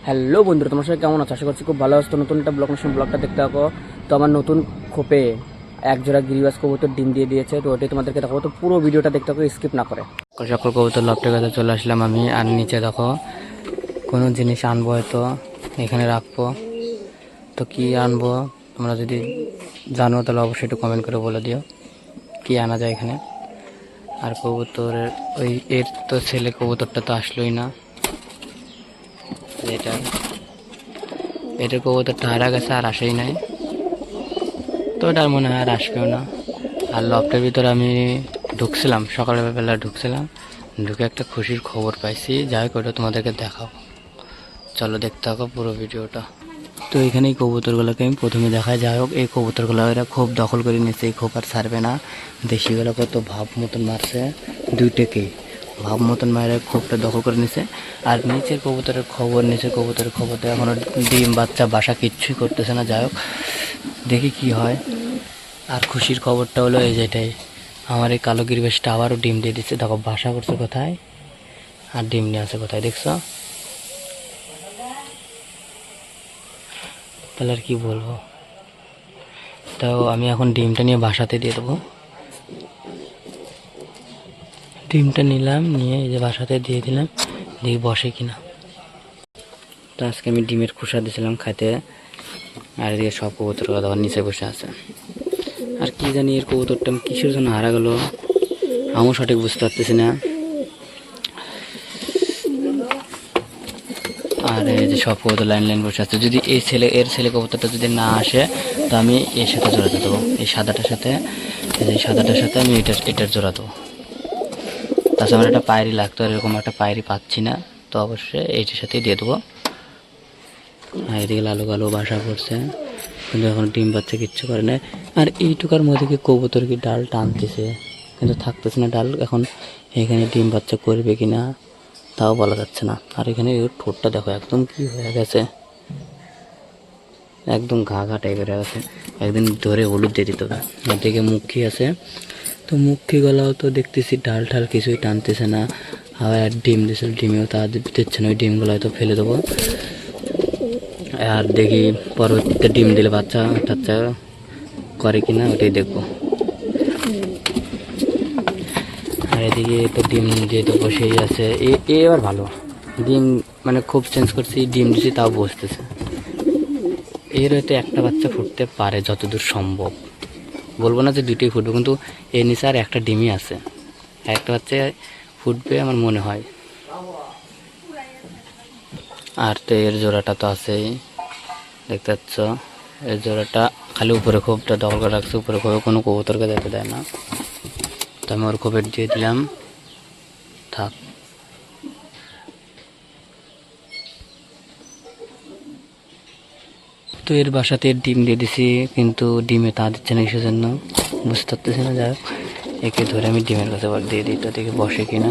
Hello বন্ধুরা, তোমার সাথে কেমন আছো? আশা করছি খুব ভালো আছো। তো নতুন একটা ব্লগটা দেখতে থাকো। তো আমার নতুন খোপে এক জোড়া গিরিবাজ কবুতর ডিম দিয়ে দিয়েছে, তো ওটাই তোমাদেরকে দেখাবো। তো পুরো ভিডিওটা দেখতে থাকো, স্কিপ না করে। সকল কবুতর লফটের কাছে চলে আসলাম আমি। আর নিচে দেখো কোনো জিনিস আনবো, হয়তো এখানে রাখবো। তো কি আনবো তোমরা যদি জানো তাহলে অবশ্যই একটু কমেন্ট করে বলে দিও কি আনা যায় এখানে। আর কবুতরের এর তো ছেলে কবুতরটা তো আসলোই না। এটার কবুতরটা হারা গেছে, আর আসেই নাই। তো এটা মনে হয় আর আসবেও না। আর লফটের ভিতরে আমি ঢুকছিলাম, সকালবেলা ঢুকছিলাম, ঢুকে একটা খুশির খবর পাইছি। যাই হোক, ওটা তোমাদেরকে দেখাবো, চলো দেখতে থাকো পুরো ভিডিওটা। তো এখানে এই কবুতরগুলোকে আমি প্রথমে দেখাই। যাই হোক, এই কবুতরগুলো এরা খুব দখল করে নিচ্ছে, এই খোপ আর ছাড়বে না। দেশিগুলো কত ভাব মতন মারছে, দুইটাকেই ভাব মতন মায়ের খোপটা দখল করে নিছে। আর নিচের কবুতরের খবর এখনো ডিম বাচ্চা বাসা কিচ্ছুই করতেছে না। যাই হোক, দেখি কি হয়। আর খুশির খবরটা হলো এই যেটাই, আমার এই কালো গিরিবাসটা আবারও ডিম দিয়ে দিচ্ছে। দেখো বাসা করছে কোথায় আর ডিম নিয়ে আছে কোথায়, দেখছো? তাহলে আর কি বলবো। তো আমি এখন ডিমটা নিয়ে বাসাতে দিয়ে দেবো। ডিমটা নিলাম, নিয়ে এই যে বাসাতে দিয়ে দিলাম, দেখি বসে কিনা। তো আজকে আমি ডিমের খোসা দিয়েছিলাম খাইতে। আর এদিকে সব কবুতরগুলো তখন নিচে বসে আছে। আর কি জানি এর কবুতরটা কিসের জন্য হারা গেল, আমিও সঠিক বুঝতে পারতেছি না। আর এই যে সব কবুতর লাইন লাইন বসে আছে। যদি এর ছেলে কবুতরটা যদি না আসে, তো আমি এর সাথে জোড়াতে দেবো, এই সাদাটার সাথে আমি এটার জোড়া দেবো। তাছাড়া আমার একটা পায়রি লাগতো, আর এরকম একটা পায়রি পাচ্ছি না, তো অবশ্যই এইটার সাথেই দিয়ে দেবো। আর এদিকে লালু কালো বাসা করছে, কিন্তু এখন ডিম বাচ্চা কিচ্ছু করে না। আর এইটুকার মধ্যে কি কবুতর কি ডাল টানতেছে, কিন্তু থাকতেছে না ডাল। এখন এখানে ডিম বাচ্চা করবে কি না তাও বলা যাচ্ছে না। আর এখানে ঠোঁটটা দেখো একদম কি হয়ে গেছে, একদম ঘা ঘা টাইপের হয়ে গেছে। একদিন ধরে হলুদ দিয়ে দিতে হবে। এদিকে মুখী আছে, তো মুখী গলাও তো দেখতেছি ডাল ঠাল কিছুই টানতেছে না। আবার ডিম দিয়েছিল, ডিমেও তা দিচ্ছে না। ওই ডিমগুলো হয়তো ফেলে দেবো। আর দেখি পরবর্তীতে ডিম দিলে বাচ্চা টাচ্চা করে কিনা ওটাই দেখবো। আর এদিকে তো ডিম দিয়ে তো বসেই আছে। এবার ভালো ডিম, মানে খুব চেঞ্জ করছি, ডিম দিচ্ছি তাও বসতেছে। এর হয়তো একটা বাচ্চা ফুটতে পারে যতদূর সম্ভব, বলবো না যে দুটোই ফুটবে, কিন্তু এর নিচে আর একটা ডিমই আছে, একটা বাচ্চা ফুটবে আমার মনে হয়। আর তো এর জোড়াটা তো আছেই, দেখতে পাচ্ছ। এর জোড়াটা খালি উপরে খোপটা দখল করে রাখছে, উপরে খোপে কোনো কবুতরকে যেতে দেয় না। তো আমি ওর খোপের দিয়ে দিলাম, থাক। তো এর বাসাতে এর ডিম দিয়ে দিছি, কিন্তু ডিমে তা দিচ্ছে না কিসের জন্য বুঝতে পারতেছি না। যাই হোক, একে ধরে আমি ডিমের কাছে আবার দিয়ে দিই, তো দেখে বসে কিনা।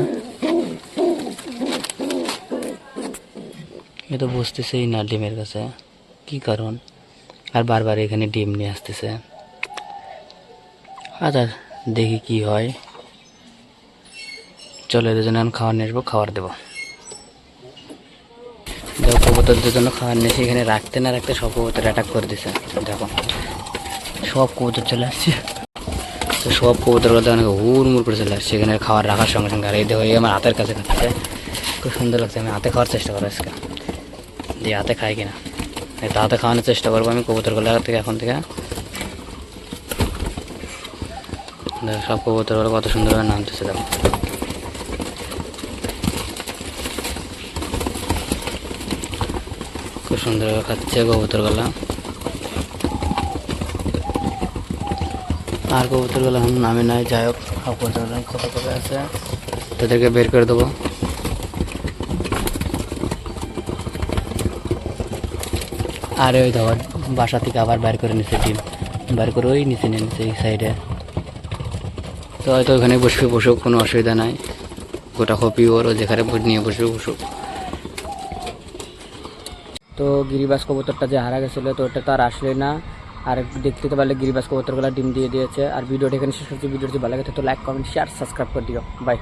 এ তো বসতেছেই না ডিমের কাছে, কি কারণ? আর বারবার এখানে ডিম নিয়ে আসতেছে। আচ্ছা দেখি কি হয়। চলো এদের জন্য আমি খাবার নিয়ে আসবো, খাবার দেবো। দেখো কবুতরদের জন্য খাবার নিয়ে এসে এখানে রাখতে না রাখতে সব কবুতর অ্যাটাক করে দিছে। দেখো সব কবুতর চলে আসছে, তো সব কবুতরগুলো অনেক হুড়মুড় করে চলে আসছে এখানে খাবার রাখার সঙ্গে সঙ্গে। আর এই দেখো আমার হাতের কাছে খাচ্ছে, খুব সুন্দর লাগছে। আমি হাতে খাওয়ার চেষ্টা করবো আজকে, দিয়ে হাতে খাই কিনা। তো হাতে খাওয়ানোর চেষ্টা করবো আমি কবুতরগুলো থেকে এখন থেকে। সব কবুতরগুলো কত সুন্দরভাবে নামতেছে দেখো। খুব সুন্দরভাবে খাচ্ছে কবুতরগুলো। আর কবুতরগুলো এখন নামে নাই। যাই হোক, কবুতরগুলো কোথাও কোথায় আছে, তাদেরকে বের করে দেবো। আর ওই ধর বাসা থেকে আবার বাইর করে নিচ্ছে ডিম, বাইর করে ওই নিচে নিয়ে নিচ্ছে এই সাইডে। তো হয়তো ওখানে বসুক, কোনো অসুবিধা নাই। গোটা কপি ওর যেখানে নিয়ে বসুক। তো গিরিবাজ কবুতরটা যে হারা গেছিলো, তো ওটা তো আর আসলে না। আর দেখতে পারলে গিরিবাজ কবুতরগুলো ডিম দিয়ে দিয়েছে। আর ভিডিওটা এখানে শেষ করছি। ভিডিওটি ভালো লাগে তো লাইক কমেন্ট শেয়ার সাবস্ক্রাইব করে দিও। বাই।